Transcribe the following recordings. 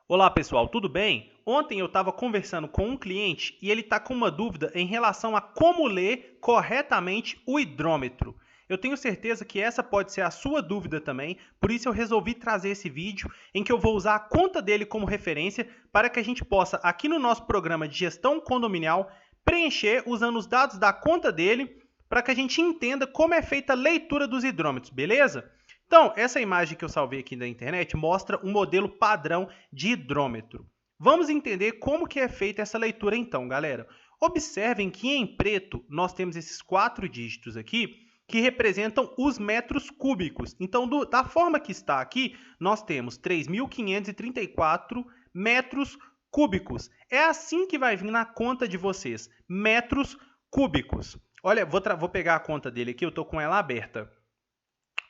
Olá pessoal, tudo bem? Ontem eu estava conversando com um cliente e ele está com uma dúvida em relação a como ler corretamente o hidrômetro. Eu tenho certeza que essa pode ser a sua dúvida também, por isso eu resolvi trazer esse vídeo em que eu vou usar a conta dele como referência para que a gente possa, aqui no nosso programa de gestão condominial, preencher usando os dados da conta dele para que a gente entenda como é feita a leitura dos hidrômetros, beleza? Então, essa imagem que eu salvei aqui da internet mostra um modelo padrão de hidrômetro. Vamos entender como que é feita essa leitura então, galera. Observem que em preto nós temos esses 4 dígitos aqui que representam os metros cúbicos. Então, da forma que está aqui, nós temos 3.534 metros cúbicos. É assim que vai vir na conta de vocês, metros cúbicos. Olha, vou pegar a conta dele aqui, eu estou com ela aberta.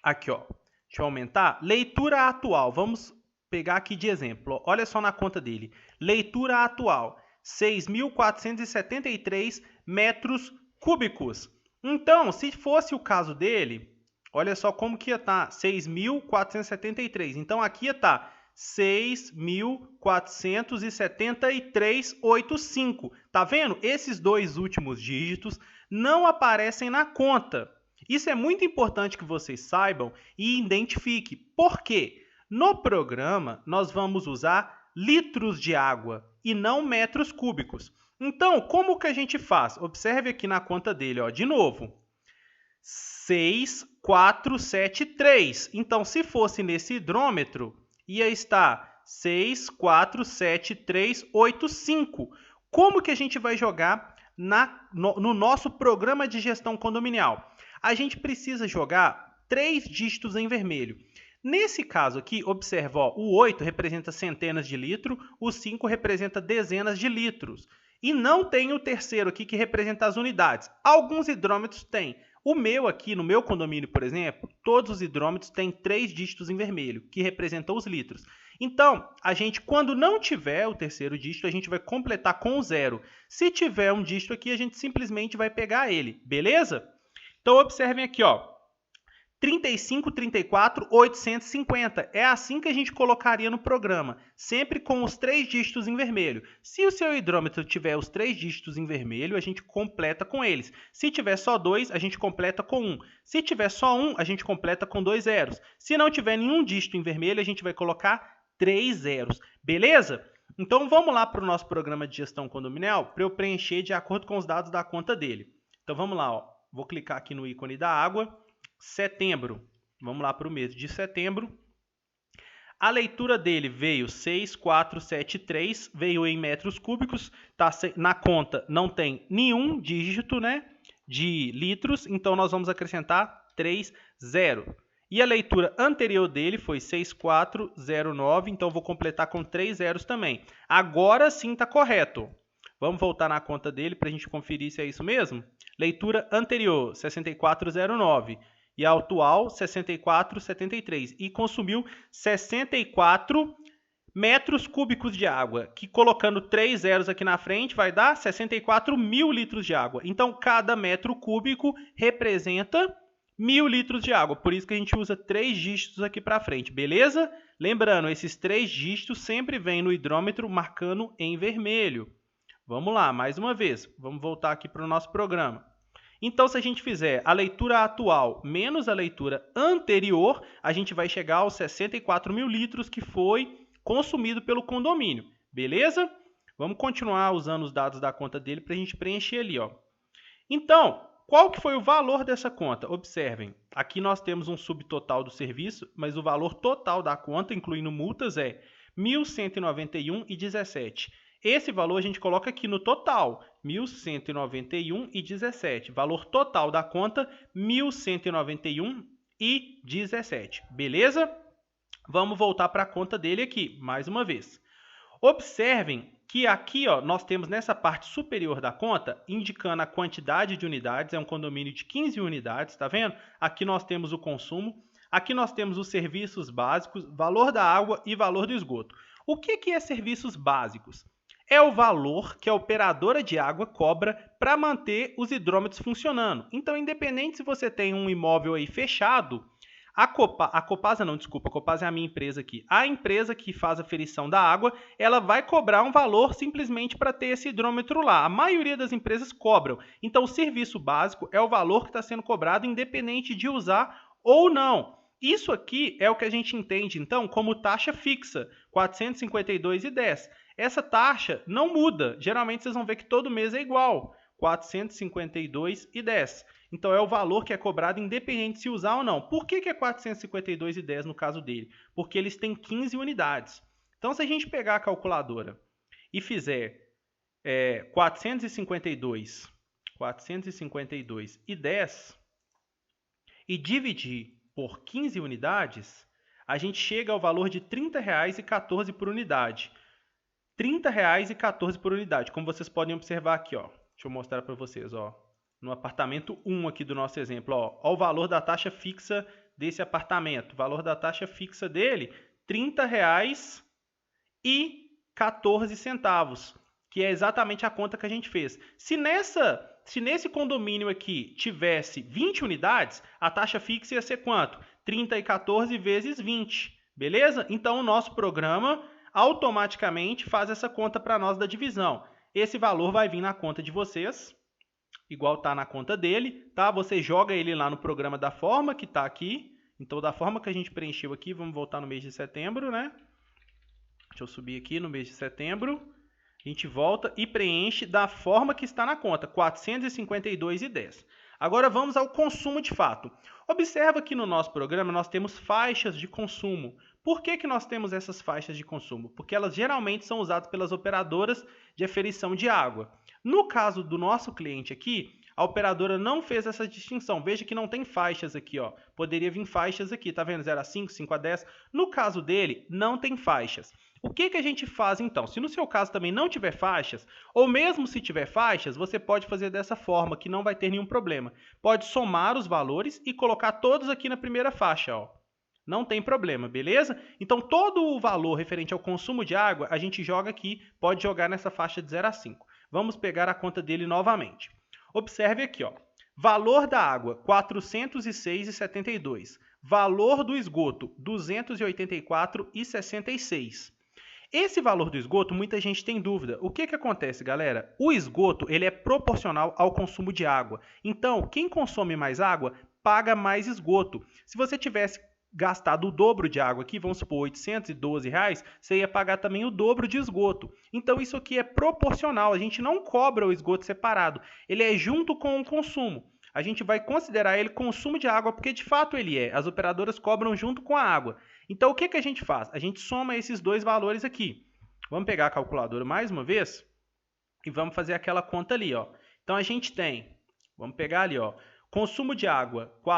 Aqui, ó. Deixa eu aumentar. Leitura atual. Vamos pegar aqui de exemplo. Olha só na conta dele. Leitura atual. 6.473 metros cúbicos. Então, se fosse o caso dele, olha só como que ia estar. 6.473. Então, aqui ia estar 6.473,85. Tá vendo? Esses dois últimos dígitos não aparecem na conta. Isso é muito importante que vocês saibam e identifiquem. Por quê? No programa, nós vamos usar litros de água e não metros cúbicos. Então, como que a gente faz? Observe aqui na conta dele, ó, de novo. 6.473. Então, se fosse nesse hidrômetro, ia estar 6.473,85. Como que a gente vai jogar no nosso programa de gestão condominial? A gente precisa jogar 3 dígitos em vermelho. Nesse caso aqui, observa, ó, o 8 representa centenas de litros, o 5 representa dezenas de litros. E não tem o terceiro aqui que representa as unidades. Alguns hidrômetros têm. O meu aqui, no meu condomínio, por exemplo, todos os hidrômetros têm 3 dígitos em vermelho, que representam os litros. Então, a gente, quando não tiver o terceiro dígito, a gente vai completar com o 0. Se tiver um dígito aqui, a gente simplesmente vai pegar ele, beleza? Então, observem aqui, ó, 35.34.850. É assim que a gente colocaria no programa, sempre com os 3 dígitos em vermelho. Se o seu hidrômetro tiver os 3 dígitos em vermelho, a gente completa com eles. Se tiver só 2, a gente completa com 1. Se tiver só 1, a gente completa com 2 zeros. Se não tiver nenhum dígito em vermelho, a gente vai colocar 3 zeros. Beleza? Então, vamos lá para o nosso programa de gestão condominial para eu preencher de acordo com os dados da conta dele. Então, vamos lá, ó. Vou clicar aqui no ícone da água. Setembro. Vamos lá para o mês de setembro. A leitura dele veio 6.473, veio em metros cúbicos. Tá, na conta não tem nenhum dígito, né, de litros, então nós vamos acrescentar 3 zero. E a leitura anterior dele foi 6.409, então vou completar com 3 zeros também. Agora sim está correto. Vamos voltar na conta dele para a gente conferir se é isso mesmo? Leitura anterior, 6409. E a atual, 6473. E consumiu 64 metros cúbicos de água, que colocando 3 zeros aqui na frente vai dar 64 mil litros de água. Então, cada metro cúbico representa 1.000 litros de água. Por isso que a gente usa 3 dígitos aqui para frente, beleza? Lembrando, esses 3 dígitos sempre vêm no hidrômetro marcando em vermelho. Vamos lá, mais uma vez. Vamos voltar aqui para o nosso programa. Então, se a gente fizer a leitura atual menos a leitura anterior, a gente vai chegar aos 64 mil litros que foi consumido pelo condomínio. Beleza? Vamos continuar usando os dados da conta dele para a gente preencher ali, ó. Então, qual que foi o valor dessa conta? Observem, aqui nós temos um subtotal do serviço, mas o valor total da conta, incluindo multas, é R$ 1.191,17. Esse valor a gente coloca aqui no total, 1.191,17. Valor total da conta, 1.191,17. Beleza? Vamos voltar para a conta dele aqui, mais uma vez. Observem que aqui, ó, nós temos nessa parte superior da conta, indicando a quantidade de unidades, é um condomínio de 15 unidades, tá vendo? Aqui nós temos o consumo, aqui nós temos os serviços básicos, valor da água e valor do esgoto. O que é serviços básicos? É o valor que a operadora de água cobra para manter os hidrômetros funcionando. Então, independente se você tem um imóvel aí fechado, A Copasa não, desculpa, a Copasa é a minha empresa aqui. A empresa que faz a ferição da água, ela vai cobrar um valor simplesmente para ter esse hidrômetro lá. A maioria das empresas cobram. Então, o serviço básico é o valor que está sendo cobrado, independente de usar ou não. Isso aqui é o que a gente entende, então, como taxa fixa, R$ 452,10. Essa taxa não muda. Geralmente, vocês vão ver que todo mês é igual, R$ 452,10. Então, é o valor que é cobrado independente se usar ou não. Por que é R$ 452,10 no caso dele? Porque eles têm 15 unidades. Então, se a gente pegar a calculadora e fizer 452,10 e dividir por 15 unidades, a gente chega ao valor de R$ 30,14 por unidade. R$ 30,14 por unidade, como vocês podem observar aqui, ó. Deixa eu mostrar para vocês, ó. No apartamento 1 aqui do nosso exemplo, ó o valor da taxa fixa desse apartamento. O valor da taxa fixa dele, R$ 30,14, que é exatamente a conta que a gente fez. Se nesse condomínio aqui tivesse 20 unidades, a taxa fixa ia ser quanto? 30,14 vezes 20, beleza? Então, o nosso programa automaticamente faz essa conta para nós da divisão. Esse valor vai vir na conta de vocês, igual está na conta dele, tá? Você joga ele lá no programa da forma que está aqui. Então, da forma que a gente preencheu aqui, vamos voltar no mês de setembro, né? Deixa eu subir aqui no mês de setembro. A gente volta e preenche da forma que está na conta, R$ 452,10. Agora vamos ao consumo de fato. Observa que no nosso programa nós temos faixas de consumo. Por que nós temos essas faixas de consumo? Porque elas geralmente são usadas pelas operadoras de aferição de água. No caso do nosso cliente aqui, a operadora não fez essa distinção. Veja que não tem faixas aqui, ó. Poderia vir faixas aqui, tá vendo? 0 a 5, 5 a 10. No caso dele, não tem faixas. O que a gente faz então? Se no seu caso também não tiver faixas, ou mesmo se tiver faixas, você pode fazer dessa forma, que não vai ter nenhum problema. Pode somar os valores e colocar todos aqui na primeira faixa, ó. Não tem problema, beleza? Então, todo o valor referente ao consumo de água, a gente joga aqui, pode jogar nessa faixa de 0 a 5. Vamos pegar a conta dele novamente. Observe aqui, ó. Valor da água, R$ 406,72. Valor do esgoto, R$ 284,66. Esse valor do esgoto, muita gente tem dúvida. O que acontece, galera? O esgoto ele é proporcional ao consumo de água. Então, quem consome mais água, paga mais esgoto. Se você tivesse gastado o dobro de água aqui, vamos supor, R$ 812, você ia pagar também o dobro de esgoto. Então, isso aqui é proporcional. A gente não cobra o esgoto separado. Ele é junto com o consumo. A gente vai considerar ele consumo de água, porque de fato ele é. As operadoras cobram junto com a água. Então, o que a gente faz? A gente soma esses dois valores aqui. Vamos pegar a calculadora mais uma vez e vamos fazer aquela conta ali, ó. Então, a gente tem, vamos pegar ali, ó, consumo de água, R$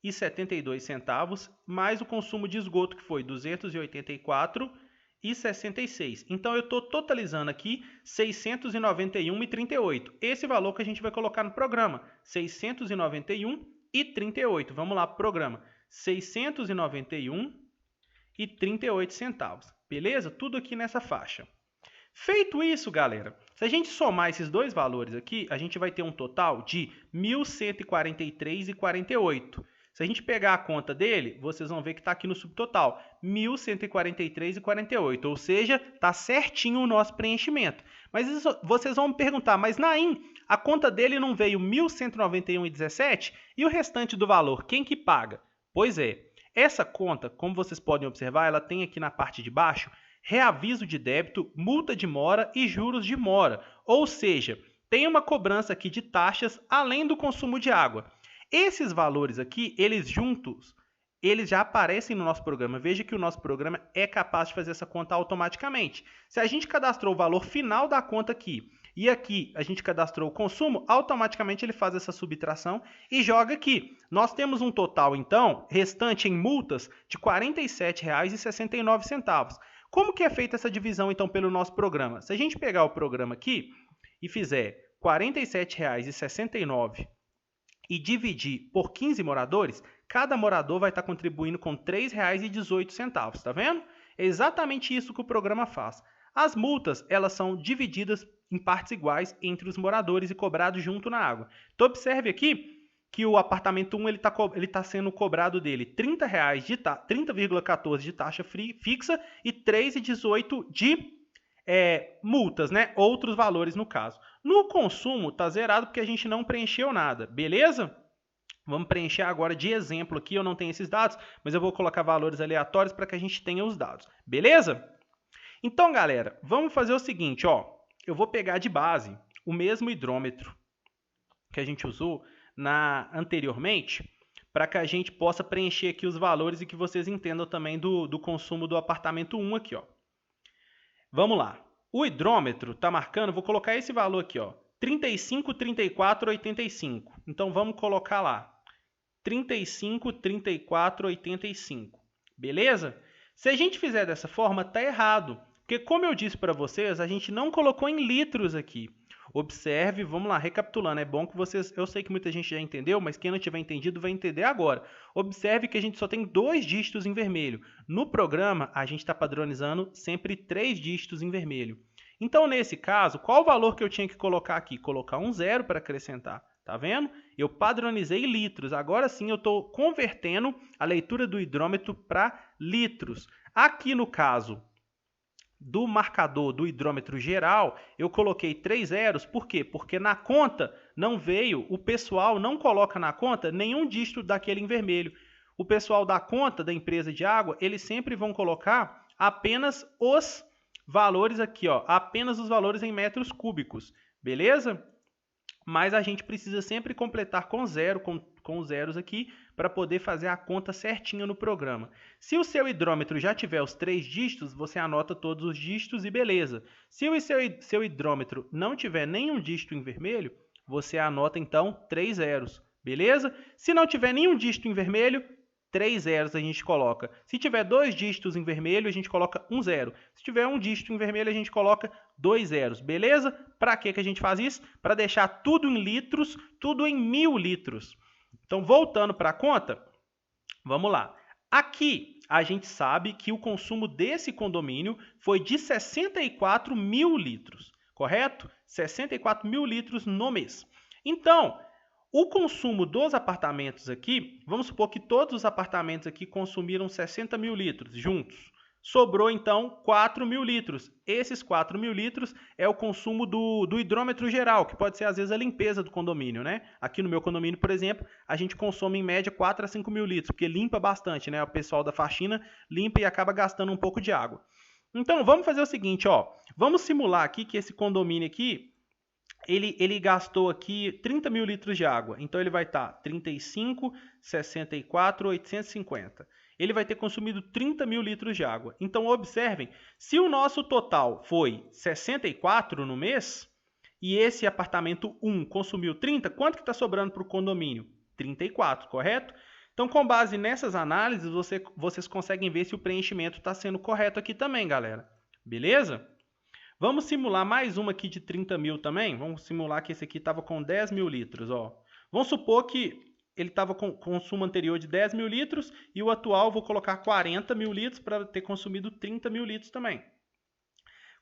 406,72, mais o consumo de esgoto, que foi R$ 284,66. Então, eu estou totalizando aqui R$ 691,38. Esse valor que a gente vai colocar no programa, R$ 691,38. Vamos lá para o programa. R$ 691,38. Beleza? Tudo aqui nessa faixa. Feito isso, galera, se a gente somar esses dois valores aqui, a gente vai ter um total de R$ 1.143,48. Se a gente pegar a conta dele, vocês vão ver que está aqui no subtotal, R$ 1.143,48, ou seja, está certinho o nosso preenchimento. Mas vocês vão me perguntar, mas Naim, a conta dele não veio R$ 1.191,17 e o restante do valor, quem que paga? Pois é, essa conta, como vocês podem observar, ela tem aqui na parte de baixo reaviso de débito, multa de mora e juros de mora, ou seja, tem uma cobrança aqui de taxas além do consumo de água. Esses valores aqui, eles juntos, eles já aparecem no nosso programa. Veja que o nosso programa é capaz de fazer essa conta automaticamente. Se a gente cadastrou o valor final da conta aqui e aqui a gente cadastrou o consumo, automaticamente ele faz essa subtração e joga aqui. Nós temos um total, então, restante em multas de R$ 47,69. Como que é feita essa divisão, então, pelo nosso programa? Se a gente pegar o programa aqui e fizer R$ 47,69 e dividir por 15 moradores, cada morador vai estar contribuindo com R$ 3,18, tá vendo? É exatamente isso que o programa faz. As multas, elas são divididas em partes iguais entre os moradores e cobrados junto na água. Então, observe aqui que o apartamento 1 ele tá sendo cobrado dele R$ 30,14 de taxa fixa e R$ 3,18 de multas, né? Outros valores no caso. No consumo tá zerado porque a gente não preencheu nada, beleza? Vamos preencher agora de exemplo aqui, eu não tenho esses dados, mas eu vou colocar valores aleatórios para que a gente tenha os dados, beleza? Então, galera, vamos fazer o seguinte, ó. Eu vou pegar de base o mesmo hidrômetro que a gente usou anteriormente, para que a gente possa preencher aqui os valores e que vocês entendam também do consumo do apartamento 1 aqui, ó. Vamos lá. O hidrômetro está marcando, vou colocar esse valor aqui, ó, 35, 34, 85. Então, vamos colocar lá, 35, 34, 85. Beleza? Se a gente fizer dessa forma, tá errado. Porque, como eu disse para vocês, a gente não colocou em litros aqui. Observe, vamos lá, recapitulando. É bom que vocês... Eu sei que muita gente já entendeu, mas quem não tiver entendido vai entender agora. Observe que a gente só tem 2 dígitos em vermelho. No programa, a gente está padronizando sempre 3 dígitos em vermelho. Então, nesse caso, qual o valor que eu tinha que colocar aqui? Colocar um 0 para acrescentar. Tá vendo? Eu padronizei litros. Agora sim eu estou convertendo a leitura do hidrômetro para litros. Aqui no caso do marcador do hidrômetro geral, eu coloquei 3 zeros. Por quê? Porque na conta não veio, o pessoal não coloca na conta nenhum dígito daquele em vermelho. O pessoal da conta da empresa de água, eles sempre vão colocar apenas os valores aqui, ó, apenas os valores em metros cúbicos. Beleza? Mas a gente precisa sempre completar com zero, com os zeros aqui, para poder fazer a conta certinha no programa. Se o seu hidrômetro já tiver os 3 dígitos, você anota todos os dígitos e beleza. Se o seu hidrômetro não tiver nenhum dígito em vermelho, você anota então 3 zeros, beleza? Se não tiver nenhum dígito em vermelho, 3 zeros a gente coloca. Se tiver 2 dígitos em vermelho, a gente coloca 1 zero. Se tiver um dígito em vermelho, a gente coloca 2 zeros, beleza? Para que a gente faz isso? Para deixar tudo em litros, tudo em 1000 litros. Então, voltando para a conta, vamos lá. Aqui, a gente sabe que o consumo desse condomínio foi de 64 mil litros, correto? 64 mil litros no mês. Então, o consumo dos apartamentos aqui, vamos supor que todos os apartamentos aqui consumiram 60 mil litros juntos. Sobrou, então, 4 mil litros. Esses 4 mil litros é o consumo do hidrômetro geral, que pode ser, às vezes, a limpeza do condomínio, né? Aqui no meu condomínio, por exemplo, a gente consome, em média, 4 a 5 mil litros, porque limpa bastante, né? O pessoal da faxina limpa e acaba gastando um pouco de água. Então, vamos fazer o seguinte, ó. Vamos simular aqui que esse condomínio aqui, ele gastou aqui 30 mil litros de água. Então, ele vai estar 35, 64, 850. Ele vai ter consumido 30 mil litros de água. Então, observem, se o nosso total foi 64 no mês, e esse apartamento 1 consumiu 30, quanto que está sobrando para o condomínio? 34, correto? Então, com base nessas análises, vocês conseguem ver se o preenchimento está sendo correto aqui também, galera. Beleza? Vamos simular mais uma aqui de 30 mil também. Vamos simular que esse aqui estava com 10 mil litros. Ó. Vamos supor que ele estava com consumo anterior de 10 mil litros e o atual vou colocar 40 mil litros para ter consumido 30 mil litros também.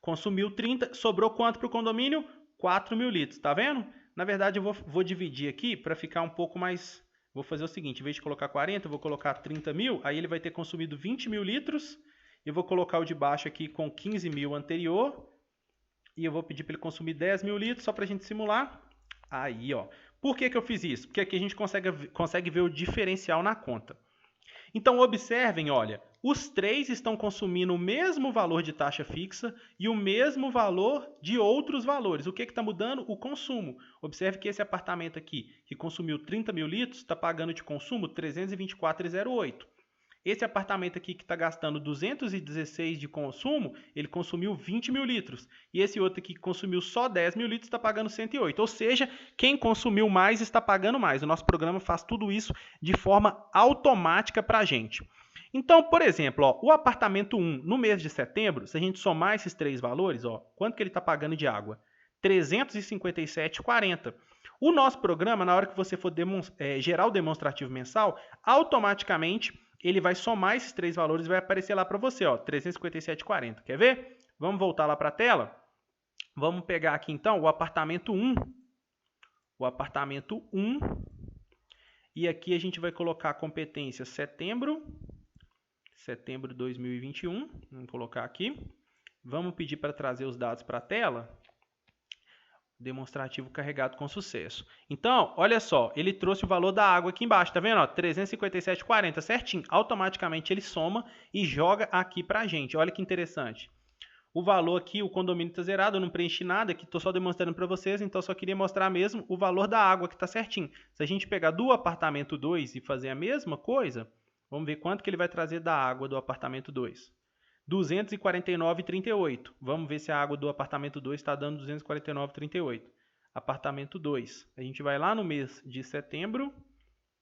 Consumiu 30, sobrou quanto para o condomínio? 4 mil litros, tá vendo? Na verdade, eu vou dividir aqui para ficar um pouco mais... Vou fazer o seguinte, em vez de colocar 40, eu vou colocar 30 mil, aí ele vai ter consumido 20 mil litros. Eu vou colocar o de baixo aqui com 15 mil anterior. E eu vou pedir para ele consumir 10 mil litros, só para a gente simular. Aí, ó. Por que eu fiz isso? Porque aqui a gente consegue ver o diferencial na conta. Então, observem, olha, os 3 estão consumindo o mesmo valor de taxa fixa e o mesmo valor de outros valores. O que está mudando? O consumo. Observe que esse apartamento aqui, que consumiu 30 mil litros, está pagando de consumo 324,08. Esse apartamento aqui que está gastando 216 de consumo, ele consumiu 20 mil litros. E esse outro aqui que consumiu só 10 mil litros está pagando 108. Ou seja, quem consumiu mais está pagando mais. O nosso programa faz tudo isso de forma automática para a gente. Então, por exemplo, ó, o apartamento 1, no mês de setembro, se a gente somar esses 3 valores, ó, quanto que ele está pagando de água? 357,40. O nosso programa, na hora que você for gerar o demonstrativo mensal, automaticamente ele vai somar esses 3 valores e vai aparecer lá para você, ó, 357,40. Quer ver? Vamos voltar lá para a tela? Vamos pegar aqui, então, o apartamento 1. O apartamento 1, E aqui a gente vai colocar a competência setembro de 2021. Vamos colocar aqui. Vamos pedir para trazer os dados para a tela. Demonstrativo carregado com sucesso. Então, olha só, ele trouxe o valor da água aqui embaixo, tá vendo? Ó, 357,40 certinho. Automaticamente ele soma e joga aqui para a gente. Olha que interessante. O valor aqui, o condomínio está zerado, eu não preenchi nada, aqui estou só demonstrando para vocês, então só queria mostrar mesmo o valor da água que está certinho. Se a gente pegar do apartamento 2 e fazer a mesma coisa, vamos ver quanto que ele vai trazer da água do apartamento 2. 249,38. Vamos ver se a água do apartamento 2 está dando 249,38. Apartamento 2. A gente vai lá no mês de setembro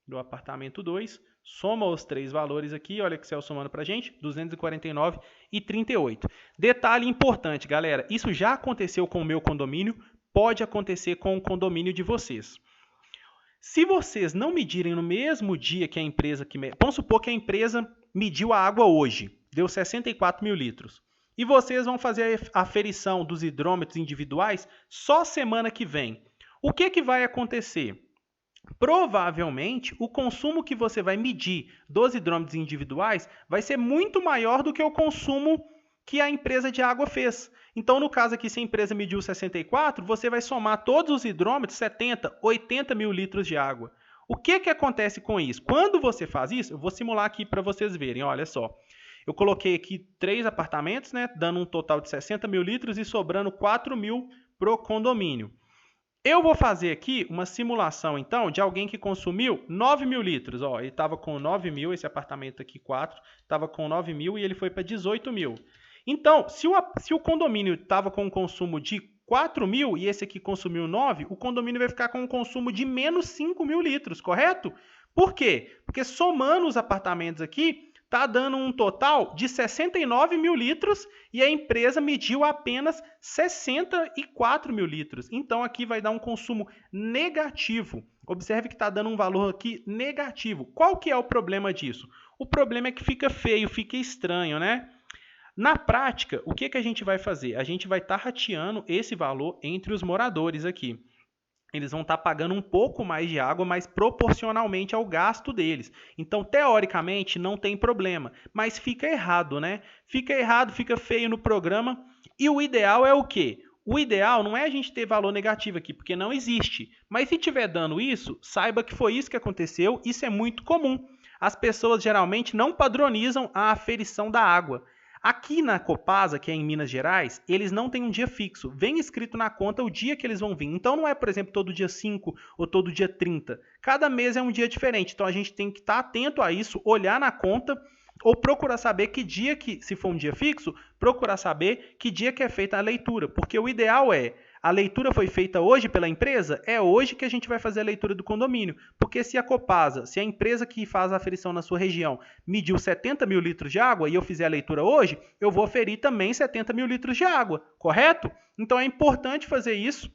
do apartamento 2, soma os três valores aqui, olha o Excel somando para a gente, 249,38. Detalhe importante, galera, isso já aconteceu com o meu condomínio, pode acontecer com o condomínio de vocês. Se vocês não medirem no mesmo dia que a empresa... Vamos supor que a empresa mediu a água hoje, deu 64 mil litros. E vocês vão fazer a aferição dos hidrômetros individuais só semana que vem. O que vai acontecer? Provavelmente, o consumo que você vai medir dos hidrômetros individuais vai ser muito maior do que o consumo que a empresa de água fez. Então, no caso aqui, se a empresa mediu 64, você vai somar todos os hidrômetros, 70, 80 mil litros de água. O que acontece com isso? Quando você faz isso, eu vou simular aqui para vocês verem, olha só. Eu coloquei aqui 3 apartamentos, né, dando um total de 60 mil litros e sobrando 4 mil para o condomínio. Eu vou fazer aqui uma simulação, então, de alguém que consumiu 9 mil litros. Ó, ele estava com 9 mil, esse apartamento aqui, 4, estava com 9 mil e ele foi para 18 mil. Então, se o condomínio estava com um consumo de 4 mil e esse aqui consumiu 9, o condomínio vai ficar com um consumo de menos 5 mil litros, correto? Por quê? Porque somando os apartamentos aqui, está dando um total de 69 mil litros e a empresa mediu apenas 64 mil litros. Então, aqui vai dar um consumo negativo. Observe que está dando um valor aqui negativo. Qual que é o problema disso? O problema é que fica feio, fica estranho, né? Na prática, o que a gente vai fazer? A gente vai estar rateando esse valor entre os moradores aqui. Eles vão estar pagando um pouco mais de água, mas proporcionalmente ao gasto deles. Então, teoricamente, não tem problema, mas fica errado, né? Fica errado, fica feio no programa. E o ideal é o quê? O ideal não é a gente ter valor negativo aqui, porque não existe. Mas se estiver dando isso, saiba que foi isso que aconteceu. Isso é muito comum. As pessoas geralmente não padronizam a aferição da água. Aqui na Copasa, que é em Minas Gerais, eles não têm um dia fixo. Vem escrito na conta o dia que eles vão vir. Então não é, por exemplo, todo dia 5 ou todo dia 30. Cada mês é um dia diferente. Então a gente tem que estar atento a isso, olhar na conta ou procurar saber que dia que, se for um dia fixo, procurar saber que dia que é feita a leitura. Porque o ideal é, a leitura foi feita hoje pela empresa, é hoje que a gente vai fazer a leitura do condomínio. Porque se a Copasa, se a empresa que faz a aferição na sua região mediu 70 mil litros de água e eu fizer a leitura hoje, eu vou aferir também 70 mil litros de água, correto? Então é importante fazer isso.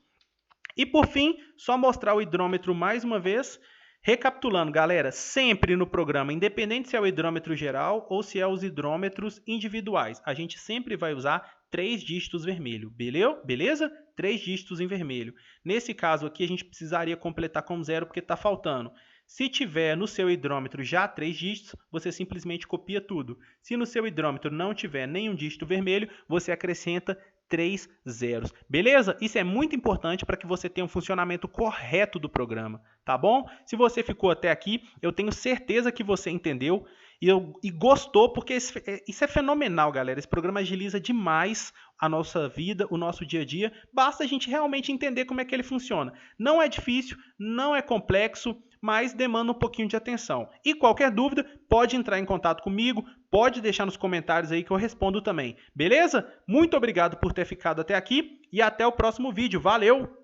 E por fim, só mostrar o hidrômetro mais uma vez. Recapitulando, galera, sempre no programa, independente se é o hidrômetro geral ou se é os hidrômetros individuais, a gente sempre vai usar 3 dígitos vermelho, beleza? 3 dígitos em vermelho. Nesse caso aqui, a gente precisaria completar com 0 porque está faltando. Se tiver no seu hidrômetro já 3 dígitos, você simplesmente copia tudo. Se no seu hidrômetro não tiver nenhum dígito vermelho, você acrescenta 3 zeros. Beleza? Isso é muito importante para que você tenha um funcionamento correto do programa, tá bom? Se você ficou até aqui, eu tenho certeza que você entendeu e gostou, porque isso é fenomenal, galera. Esse programa agiliza demais a nossa vida, o nosso dia a dia. Basta a gente realmente entender como é que ele funciona. Não é difícil, não é complexo, mas demanda um pouquinho de atenção. E qualquer dúvida, pode entrar em contato comigo, pode deixar nos comentários aí que eu respondo também. Beleza? Muito obrigado por ter ficado até aqui e até o próximo vídeo. Valeu!